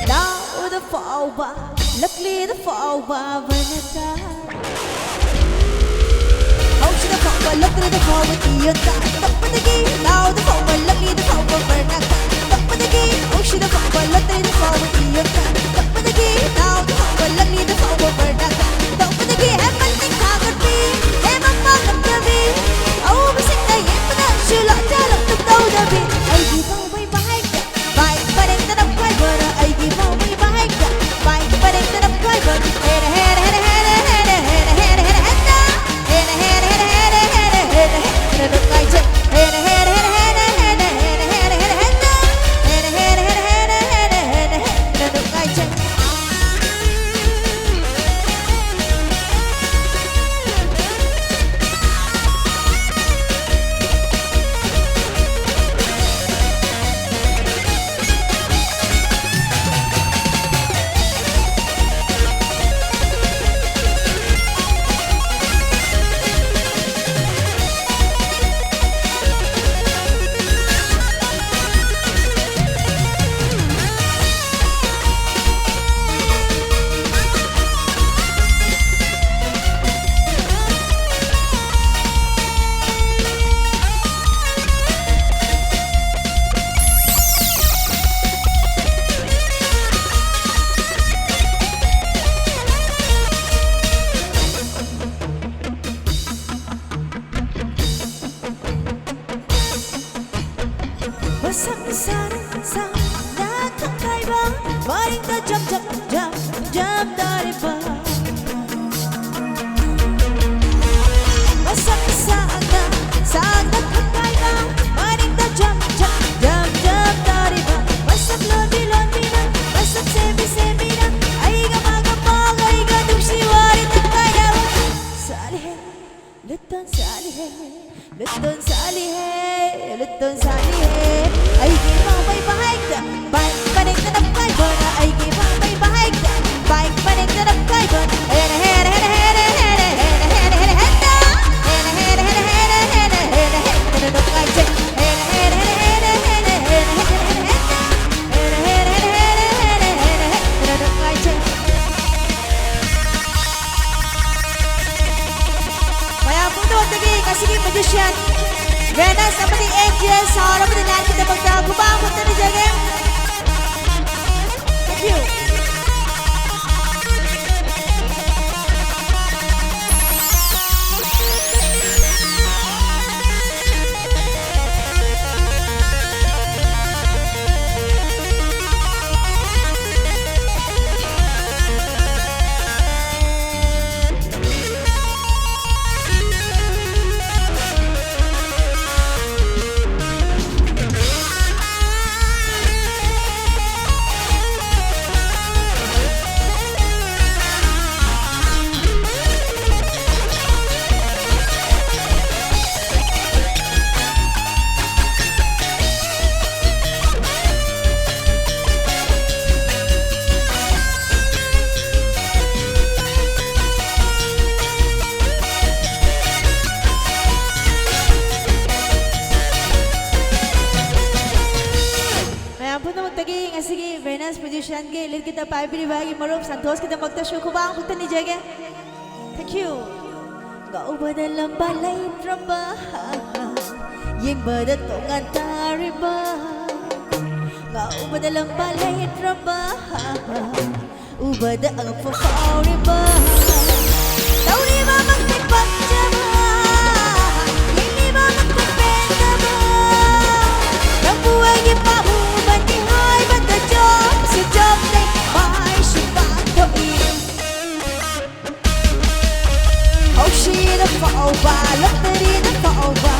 Now the forward, luckily the forward vanaka. How should the forward, luckily the forward iyota. Top of the game, now the forward, luckily the forward vanaka. Top of the game, how should the forward, luckily the forward iyota. Top of the game, now the forward, luckily the forward vanaka. Top of the game, have nothing covered me, have a mug of the me. Oh, we sing the hymn, but I'm sure I'll tell them to go the beat. I give away behind that, by but it's not a fiber. I give away behind that, by but it's not a fiber. Head, head, head, head, head, head, head, head, head, head, head, head, head, head, head, head, head, head, look like it. Head, head, head, head, head, head, head, head, head, head, head, head, head, head, head, look like it. Venus, sama ni Angel, Sarah, sama ni Nan kita magkagubang punta ni Jagem. Thank you. Sige, Venus production ke ilir kita paipiri bagi marup santos kita magta syukubang punta ni Jagem. Thank you. Kau dalam balai drama yang berdatangan tariba. Kau dalam balai drama ubada ang favorite. Tahu ni mama tipat jama, ini mama kupenda ba. Yang buai gipahu bantihay bata job si job day may sipato in. Oh she the fall ba, look at it the fall ba.